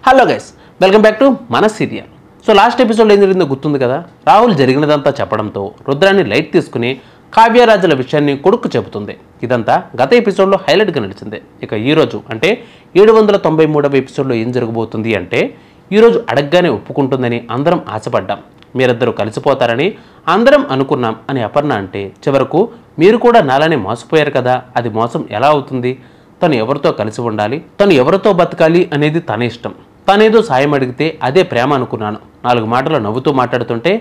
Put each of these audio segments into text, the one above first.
Hello guys, welcome back to మన serial. So last episode ఏం జరిగిందో గుర్తుంది కదా. రాహుల్ జరిగినదంతా చెప్పడంతో రుద్రాన్ని లైట్ తీసుకుని కావ్యరాజుల విషయాన్ని కొడుకు చెబుతుంది. ఇదంతా గత ఎపిసోడ్లో హైలైట్గా నడిచింది. ఇక ఈరోజు అంటే 793వ ఎపిసోడ్లో ఏం జరగబోతుంది అంటే, ఈరోజు అడగగానే ఒప్పుకుంటుందని అందరం ఆశపడ్డాం. మీరిద్దరూ కలిసిపోతారని అందరం అనుకున్నాం అని అపర్ణ అంటే, చివరకు మీరు కూడా నాలానే మోసపోయారు కదా, అది మోసం ఎలా అవుతుంది? తను ఎవరితో కలిసి ఉండాలి, తను ఎవరితో బతకాలి అనేది తన ఇష్టం. తనేదో సాయం అడిగితే అదే ప్రేమ అనుకున్నాను. 4 మాటలు నవ్వుతూ మాట్లాడుతుంటే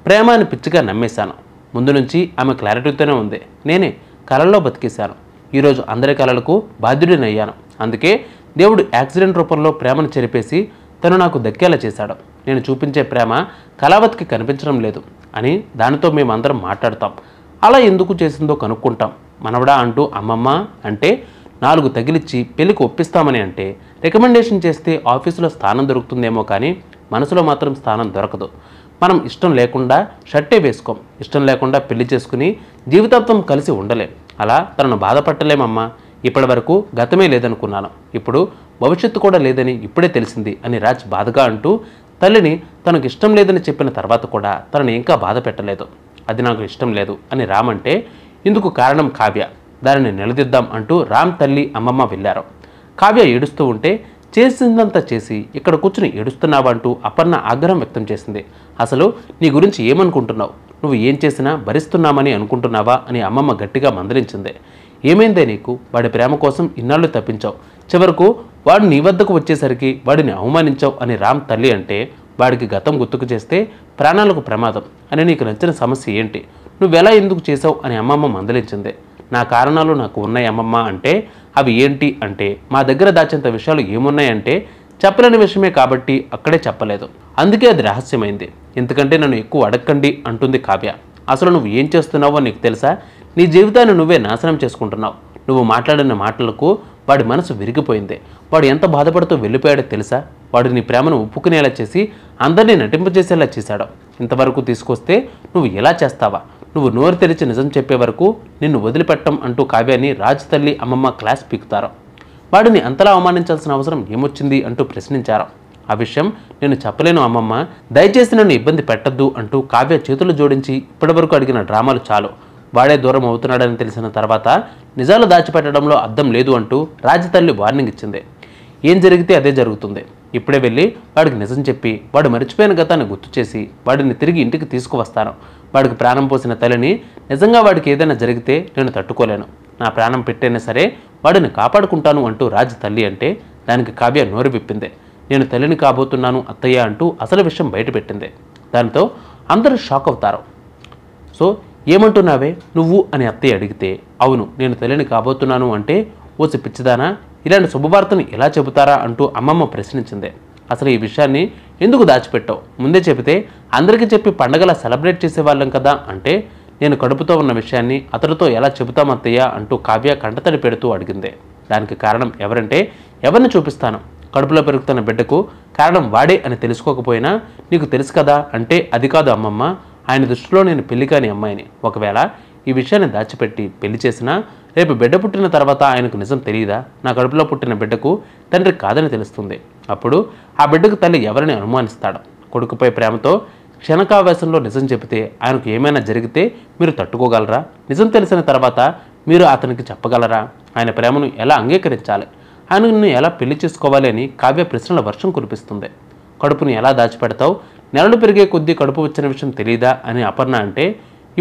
ప్రేమ అని పిచ్చిగా నమ్మేశాను. ముందు నుంచి ఆమె క్లారిటీతోనే ఉంది. నేనే కళల్లో బతికేశాను. ఈరోజు అందరి కళలకు బాధ్యుడినయ్యాను. అందుకే దేవుడు యాక్సిడెంట్ రూపంలో ప్రేమను చెరిపేసి తను నాకు దక్కేలా చేశాడు. నేను చూపించే ప్రేమ కళావతికి కనిపించడం లేదు అని దానితో మేమందరం మాట్లాడతాం. అలా ఎందుకు చేసిందో కనుక్కుంటాం. మనవడా అంటూ అమ్మమ్మ అంటే 4 తగిలిచ్చి పెళ్లికి ఒప్పిస్తామని అంటే, రికమెండేషన్ చేస్తే ఆఫీసులో స్థానం దొరుకుతుందేమో కానీ మనసులో మాత్రం స్థానం దొరకదు. మనం ఇష్టం లేకుండా షర్టే వేసుకోం, ఇష్టం లేకుండా పెళ్లి చేసుకుని జీవితాంతం కలిసి ఉండలేం. అలా తనను బాధపట్టలేమమ్మా. ఇప్పటి వరకు గతమే లేదనుకున్నాను, ఇప్పుడు భవిష్యత్తు కూడా లేదని ఇప్పుడే తెలిసింది అని రాజ్ బాధగా అంటూ, తల్లిని తనకు ఇష్టం లేదని చెప్పిన తర్వాత కూడా తనని ఇంకా బాధ పెట్టలేదు. అది నాకు ఇష్టం లేదు అని రామ్ అంటే, ఇందుకు కారణం కావ్య, దానిని నిలదీద్దాం అంటూ రామ్ తల్లి అమ్మమ్మ వెళ్ళారు. కావ్య ఏడుస్తూ ఉంటే, చేసిందంతా చేసి ఇక్కడ కూర్చుని ఏడుస్తున్నావంటూ అపర్ణ ఆగ్రహం వ్యక్తం చేసింది. అసలు నీ గురించి ఏమనుకుంటున్నావు? నువ్వు ఏం చేసినా భరిస్తున్నామని అనుకుంటున్నావా అని అమ్మమ్మ గట్టిగా మందలించింది. ఏమైందే నీకు? వాడి ప్రేమ కోసం ఇన్నాళ్ళు తప్పించావు, చివరకు వాడు నీ వద్దకు వచ్చేసరికి వాడిని అవమానించావు అని రామ్ తల్లి అంటే, వాడికి గతం గుర్తుకు చేస్తే ప్రాణాలకు ప్రమాదం అని నీకు నచ్చిన సమస్య ఏంటి? నువ్వెలా ఎందుకు చేసావు అని అమ్మమ్మ మందలించింది. నా కారణాలు నాకు ఉన్నాయి అమ్మమ్మ అంటే, అవి ఏంటి అంటే, మా దగ్గర దాచేంత విషయాలు ఏమున్నాయంటే చెప్పలేని విషయమే కాబట్టి అక్కడే చెప్పలేదు, అందుకే అది రహస్యమైంది. ఎందుకంటే నన్ను ఎక్కువ అడగండి అంటుంది కావ్య. అసలు నువ్వు ఏం చేస్తున్నావో నీకు తెలుసా? నీ జీవితాన్ని నువ్వే నాశనం చేసుకుంటున్నావు. నువ్వు మాట్లాడిన మాటలకు వాడి మనసు విరిగిపోయింది. వాడు ఎంత బాధపడుతూ వెళ్ళిపోయాడో తెలుసా? వాడు నీ ప్రేమను ఒప్పుకునేలా చేసి అందరినీ నటింపజేసేలా చేశాడు. ఇంతవరకు తీసుకొస్తే నువ్వు ఎలా చేస్తావా? నువ్వు నోరు తెరిచి నిజం చెప్పే వరకు నిన్ను వదిలిపెట్టం అంటూ కావ్యాన్ని రాజ్ తల్లి అమ్మమ్మ క్లాస్ పీకుతారు. వాడిని అంతలా అవమానించాల్సిన అవసరం ఏమొచ్చింది అంటూ ప్రశ్నించారు. ఆ విషయం నేను చెప్పలేను అమ్మమ్మ, దయచేసి నన్ను ఇబ్బంది పెట్టద్దు అంటూ కావ్య చేతులు జోడించి ఇప్పటివరకు అడిగిన డ్రామాలు చాలు. వాడే దూరం అవుతున్నాడని తెలిసిన తర్వాత నిజాలు దాచిపెట్టడంలో అర్థం లేదు అంటూ రాజ్ తల్లి వార్నింగ్ ఇచ్చింది. ఏం జరిగితే అదే జరుగుతుంది. ఇప్పుడే వెళ్ళి వాడికి నిజం చెప్పి వాడు మరిచిపోయిన గతాన్ని గుర్తు చేసి వాడిని తిరిగి ఇంటికి తీసుకువస్తాను. వాడికి ప్రాణం పోసిన తల్లిని నిజంగా వాడికి ఏదైనా జరిగితే నేను తట్టుకోలేను. నా ప్రాణం పెట్టైనా సరే వాడిని కాపాడుకుంటాను అంటూ రాజ్ తల్లి అంటే, దానికి కావ్య నోరు విప్పింది. నేను తల్లిని కాబోతున్నాను అత్తయ్య అంటూ అసలు విషయం బయటపెట్టింది. దాంతో అందరూ షాక్ అవుతారు. సో ఏమంటున్నావే నువ్వు అని అత్తయ్య అడిగితే, అవును నేను తల్లిని కాబోతున్నాను అంటే, ఓసి పిచ్చిదానా, ఇలాంటి శుభవార్తను ఎలా చెబుతారా అంటూ అమ్మమ్మ ప్రశ్నించింది. అసలు ఈ విషయాన్ని ఎందుకు దాచిపెట్టావు? ముందే చెబితే అందరికీ చెప్పి పండగలా సెలబ్రేట్ చేసేవాళ్ళం కదా అంటే, నేను కడుపుతో ఉన్న విషయాన్ని అతడితో ఎలా చెబుతామత్తయ్య అంటూ కావ్య కంటతడి పెడుతూ అడిగింది. దానికి కారణం ఎవరంటే, ఎవరిని చూపిస్తాను? కడుపులో పెరుగుతున్న బిడ్డకు కారణం వాడే అని తెలుసుకోకపోయినా నీకు తెలుసు కదా అంటే, అది కాదు అమ్మమ్మ, ఆయన దృష్టిలో నేను పెళ్లి కాని అమ్మాయిని. ఒకవేళ ఈ విషయాన్ని దాచిపెట్టి పెళ్లి చేసినా రేపు బిడ్డ పుట్టిన తర్వాత ఆయనకు నిజం తెలియదా? నా కడుపులో పుట్టిన బిడ్డకు తండ్రి కాదని తెలుస్తుంది. అప్పుడు ఆ బిడ్డకు తల్లి ఎవరిని అనుమానిస్తాడు? కొడుకుపై ప్రేమతో క్షణకావేశంలో నిజం చెబితే ఆయనకు ఏమైనా జరిగితే మీరు తట్టుకోగలరా? నిజం తెలిసిన తర్వాత మీరు అతనికి చెప్పగలరా? ఆయన ప్రేమను ఎలా అంగీకరించాలి? ఆయనను ఎలా పెళ్లి చేసుకోవాలి అని కావ్య ప్రశ్నల వర్షం కురిపిస్తుంది. కడుపుని ఎలా దాచిపెడతావు? నెలలు పెరిగే కొద్దీ కడుపు వచ్చిన విషయం తెలియదా అని అపర్ణ అంటే,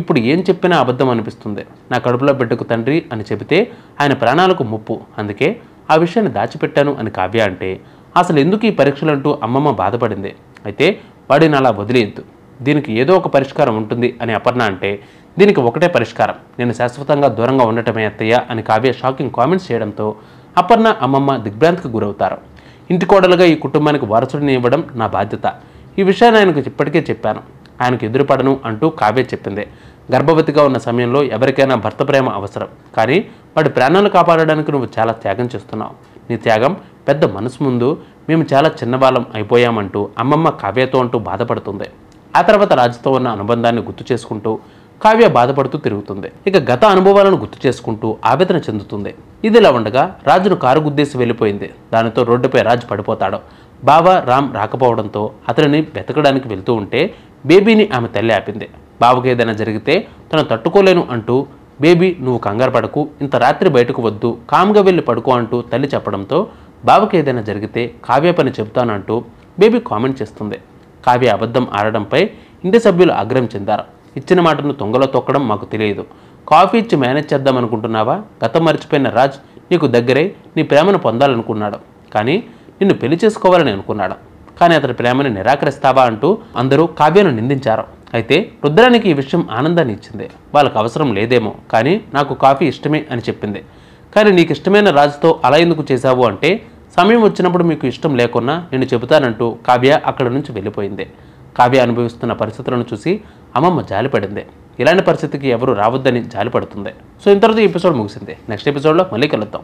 ఇప్పుడు ఏం చెప్పినా అబద్ధం అనిపిస్తుంది. నా కడుపులో బిడ్డకు తండ్రి అని చెబితే ఆయన ప్రాణాలకు ముప్పు, అందుకే ఆ విషయాన్ని దాచిపెట్టాను అని కావ్య అంటే, అసలు ఎందుకు ఈ పరీక్షలంటూ అమ్మమ్మ బాధపడింది. అయితే వాడిని అలా వదిలేయద్దు, దీనికి ఏదో ఒక పరిష్కారం ఉంటుంది అని అపర్ణ అంటే, దీనికి ఒకటే పరిష్కారం, నేను శాశ్వతంగా దూరంగా ఉండటమే అత్తయ్య అని కావ్య షాకింగ్ కామెంట్స్ చేయడంతో అపర్ణ అమ్మమ్మ దిగ్భ్రాంతికి గురవుతారు. ఇంటి కోడలుగా ఈ కుటుంబానికి వారసుడిని ఇవ్వడం నా బాధ్యత. ఈ విషయాన్ని ఆయనకు ఇప్పటికే చెప్పాను, ఆయనకు ఎదురుపడను అంటూ కావ్య చెప్పింది. గర్భవతిగా ఉన్న సమయంలో ఎవరికైనా భర్త ప్రేమ అవసరం, కానీ వాడి ప్రాణాలు కాపాడడానికి నువ్వు చాలా త్యాగం చేస్తున్నావు. నీ త్యాగం పెద్ద మనసు ముందు మేము చాలా చిన్నవాళ్ళం అయిపోయామంటూ అమ్మమ్మ కావ్యతో అంటూ బాధపడుతుంది. ఆ తర్వాత రాజుతో ఉన్న అనుబంధాన్ని గుర్తు చేసుకుంటూ కావ్య బాధపడుతూ తిరుగుతుంది. ఇక గత అనుభవాలను గుర్తు చేసుకుంటూ ఆవేదన చెందుతుంది. ఇదిలా ఉండగా రాజును కారు గుద్దేసి వెళ్ళిపోయింది. దానితో రోడ్డుపై రాజు పడిపోతాడు. బావ రామ్ రాకపోవడంతో అతనిని వెతకడానికి వెళ్తూ ఉంటే బేబీని ఆమె తల్లి ఆపింది. బావకు ఏదైనా జరిగితే తను తట్టుకోలేను అంటూ, బేబీ నువ్వు కంగారు పడకు, ఇంత రాత్రి బయటకు వద్దు, కామ్గా వెళ్ళి పడుకో అంటూ తల్లి చెప్పడంతో బావకు ఏదైనా జరిగితే కావ్య పని చెబుతానంటూ బేబీ కామెంట్ చేస్తుంది. కావ్య అబద్ధం ఆడడంపై ఇంటి సభ్యులు ఆగ్రహం చెందారు. ఇచ్చిన మాటను తొంగలో తొక్కడం మాకు తెలియదు, కాఫీ ఇచ్చి మేనేజ్ చేద్దాం అనుకుంటున్నావా? గతం మర్చిపోయిన రాజ్ నీకు దగ్గరై నీ ప్రేమను పొందాలనుకున్నాడు, కానీ నిన్ను పెళ్లి చేసుకోవాలని అనుకున్నాడు, కానీ అతని ప్రేమని నిరాకరిస్తావా అంటూ అందరూ కావ్యను నిందించారు. అయితే రుద్రానికి ఈ విషయం ఆనందాన్ని ఇచ్చింది. వాళ్ళకు అవసరం లేదేమో, కానీ నాకు కాఫీ ఇష్టమే అని చెప్పింది. కానీ నీకు ఇష్టమైన రాజుతో అలా ఎందుకు చేశావు అంటే, సమయం వచ్చినప్పుడు మీకు ఇష్టం లేకున్నా నేను చెబుతానంటూ కావ్య అక్కడి నుంచి వెళ్ళిపోయింది. కావ్య అనుభవిస్తున్న పరిస్థితులను చూసి అమ్మమ్మ జాలిపడింది. ఇలాంటి పరిస్థితికి ఎవరు రావద్దని జాలిపడుతుంది. సో ఇంతటితో ఈ ఎపిసోడ్ ముగిసింది. నెక్స్ట్ ఎపిసోడ్లో మళ్ళీ కలుద్దాం.